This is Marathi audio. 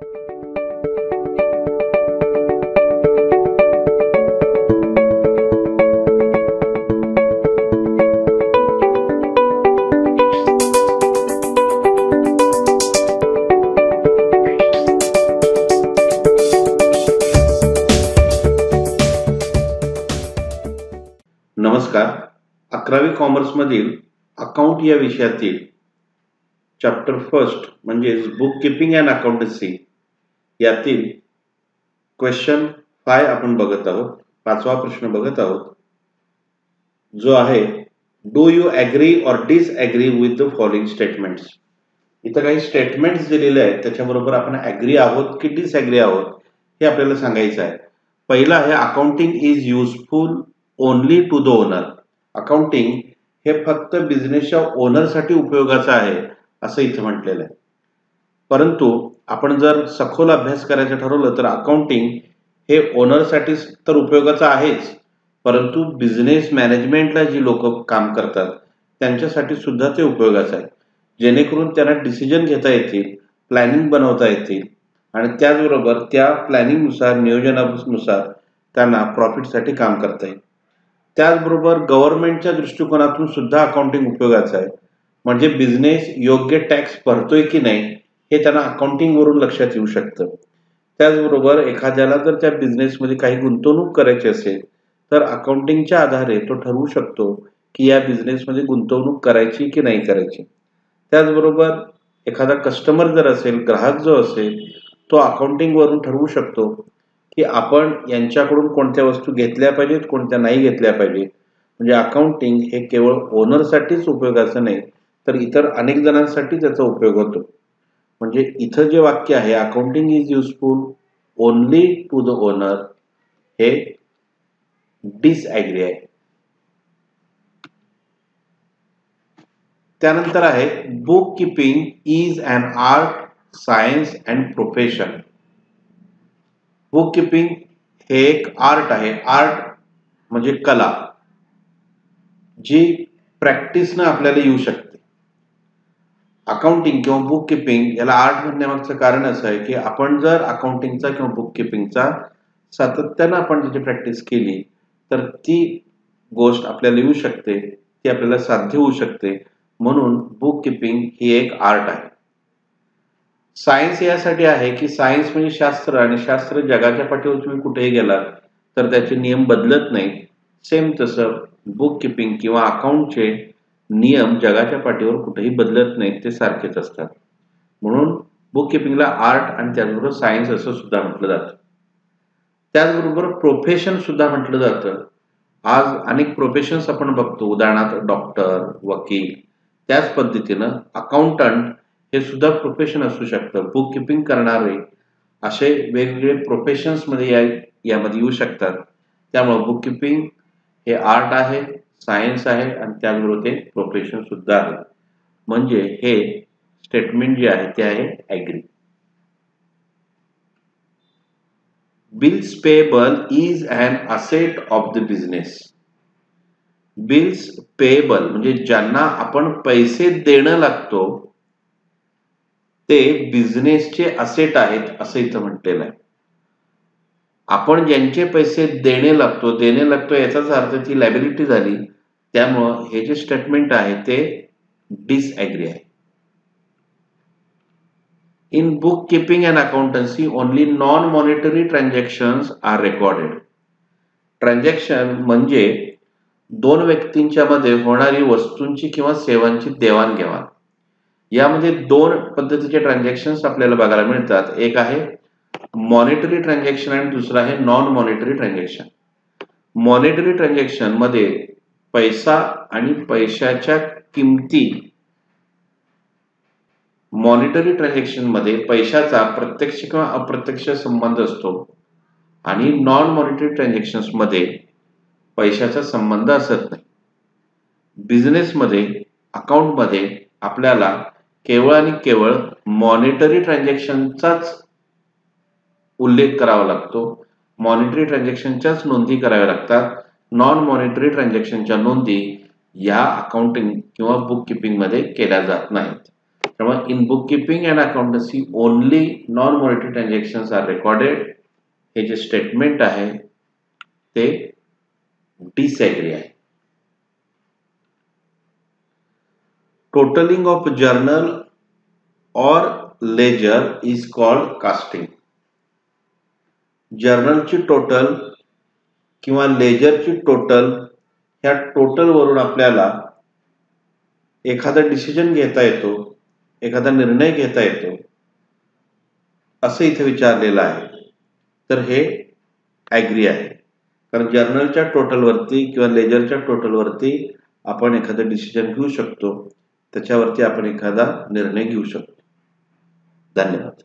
नमस्कार. 11वी कॉमर्स मधील अकाउंट या विषयातील चॅप्टर फर्स्ट म्हणजे बुक कीपिंग अँड अकाउंटन्सी यातील क्वेश्चन 5 आपण बघत आहोत. 5वा प्रश्न बघत आहोत, जो आहे do you agree or disagree with the following statements. इथं काही स्टेटमेंट्स दिलेले आहेत, त्याच्याबरोबर आपण ॲग्री आहोत की डिसॲग्री आहोत हे आपल्याला सांगायचं आहे. पहिला आहे accounting is useful only to the owner. Accounting हे फक्त बिझनेसच्या ओनरसाठी उपयोगाचं आहे असं इथं म्हटलेलं आहे. परंतु आपण जर सखोल अभ्यास करायचं ठरवलं तर अकाउंटिंग हे ओनरसाठी तर उपयोगाचं आहेच, परंतु बिझनेस मॅनेजमेंटला जी लोक काम करतात त्यांच्यासाठी सुद्धा ते उपयोगाचं आहे, जेणेकरून त्यांना डिसिजन घेता येतील, प्लॅनिंग बनवता येतील आणि त्याचबरोबर त्या प्लॅनिंगनुसार, नियोजनानुसार त्यांना प्रॉफिटसाठी काम करता येईल. त्याचबरोबर गव्हर्नमेंटच्या दृष्टिकोनातून सुद्धा अकाउंटिंग उपयोगाचं आहे, म्हणजे बिझनेस योग्य टॅक्स भरतोय की नाही हे त्यांना अकाउंटिंगवरून लक्षात येऊ शकतं. त्याचबरोबर एखाद्याला जर त्या बिझनेसमध्ये काही गुंतवणूक करायची असेल तर अकाउंटिंगच्या आधारे तो ठरवू शकतो की या बिझनेसमध्ये गुंतवणूक करायची की नाही करायची. त्याचबरोबर एखादा कस्टमर जर असेल, ग्राहक जो असेल, तो अकाउंटिंगवरून ठरवू शकतो की आपण यांच्याकडून कोणत्या वस्तू घेतल्या पाहिजेत, कोणत्या नाही घेतल्या पाहिजेत. म्हणजे अकाउंटिंग हे केवळ ओनरसाठीच उपयोगाचं नाही तर इतर अनेक जणांसाठी त्याचा उपयोग होतो. म्हणजे इथं जे वाक्य आहे accounting is useful only to the owner हे डिसॲग्री आहे. त्यानंतर आहे book keeping is an art, science and profession. Book keeping हे एक आर्ट आहे. आर्ट म्हणजे कला, जी प्रॅक्टिसनं आपल्याला येऊ शकते. अकाउंटिंग किंवा बुक कीपिंग याला आर्ट म्हणण्यामागचं कारण असं आहे की आपण जर अकाउंटिंगचा किंवा बुक कीपिंगचा सातत्यानं आपण त्याची प्रॅक्टिस केली तर ती गोष्ट आपल्याला येऊ शकते, ती आपल्याला साध्य होऊ शकते. म्हणून बुक कीपिंग ही एक आर्ट आहे. सायन्स यासाठी आहे की सायन्स म्हणजे शास्त्र, आणि शास्त्र जगाच्या पाठीवर तुम्ही कुठेही गेलात तर त्याचे नियम बदलत नाहीत. सेम तसं बुक कीपिंग किंवा अकाउंटचे नियम जगाच्या पाठीवर कुठेही बदलत नाहीत, ते सारखेच असतात. म्हणून बुक कीपिंगला आर्ट आणि त्याचबरोबर सायन्स असं सुद्धा म्हटलं जातं. त्याचबरोबर प्रोफेशन सुद्धा म्हटलं जातं. आज अनेक प्रोफेशन्स आपण बघतो, उदाहरणार्थ डॉक्टर, वकील. त्याच पद्धतीनं अकाउंटंट हे सुद्धा प्रोफेशन असू शकतं. बुक कीपिंग करणारे असे वेगवेगळे प्रोफेशन्स मध्ये यामध्ये येऊ शकतात. त्यामुळे बुक कीपिंग हे आर्ट आहे, सायन्स आहे आणि त्याचबरोबर ते प्रोफेशन सुद्धा आहे. म्हणजे हे स्टेटमेंट जे आहे ते आहे agree. Bills payable is an asset of the business. Bills payable म्हणजे ज्यांना आपण पैसे देणं लागतो ते बिझनेसचे असेट आहेत असं इथं म्हटलेलं आहे. आपण ज्यांचे पैसे देणे लागतो याचाच अर्थ ती लायबिलिटी झाली. त्यामुळं हे जे स्टेटमेंट आहे ते डिसॲग्री आहे. In book keeping and accountancy only non monetary transactions are recorded. Transaction म्हणजे दोन व्यक्तींच्या मध्ये होणारी वस्तूंची किंवा सेवांची देवाणघेवाण. यामध्ये दोन पद्धतीचे ट्रान्झॅक्शन्स आपल्याला बघायला मिळतात. एक आहे मॉनिटरी ट्रान्झॅक्शन आणि दुसरा आहे non monetary transaction. Monetary transaction मध्ये पैसा आणि पैशाच्या किमती, मॉनिटरी ट्रान्झॅक्शन मध्ये पैशाचा प्रत्यक्ष किंवा अप्रत्यक्ष संबंध असतो आणि नॉन मॉनिटरी ट्रान्झॅक्शन्स मध्ये पैशाचा संबंध असत नाही. बिझनेसमध्ये, अकाउंटमध्ये आपल्याला केवळ आणि केवळ मॉनिटरी ट्रान्झॅक्शनचाच उल्लेख करावा लागतो. मॉनिटरी ट्रान्झॅक्शनच्याच नोंदी कराव्या लागतात. नॉन मॉनिटरी ट्रान्झॅक्शनच्या नोंदी या अकाउंटिंग किंवा बुक कीपिंग मध्ये केल्या जात नाहीत. त्यामुळे in book keeping and accountancy only non monetary transactions are recorded. हे जे स्टेटमेंट आहे ते डिसएग्री आहे. टोटलिंग ऑफ जर्नल और लेजर इज कॉल्ड कास्टिंग. जर्नलची टोटल किंवा लेजरची टोटल, ह्या टोटल वरून आपल्याला एखादा डिसिजन घेता येतो, एखादा निर्णय घेता येतो असं इथे विचारलेलं आहे. तर हे ॲग्री आहे, कारण जर्नलच्या टोटलवरती किंवा लेजरच्या टोटलवरती आपण एखादा डिसिजन घेऊ शकतो, त्याच्यावरती आपण एखादा निर्णय घेऊ शकतो. धन्यवाद.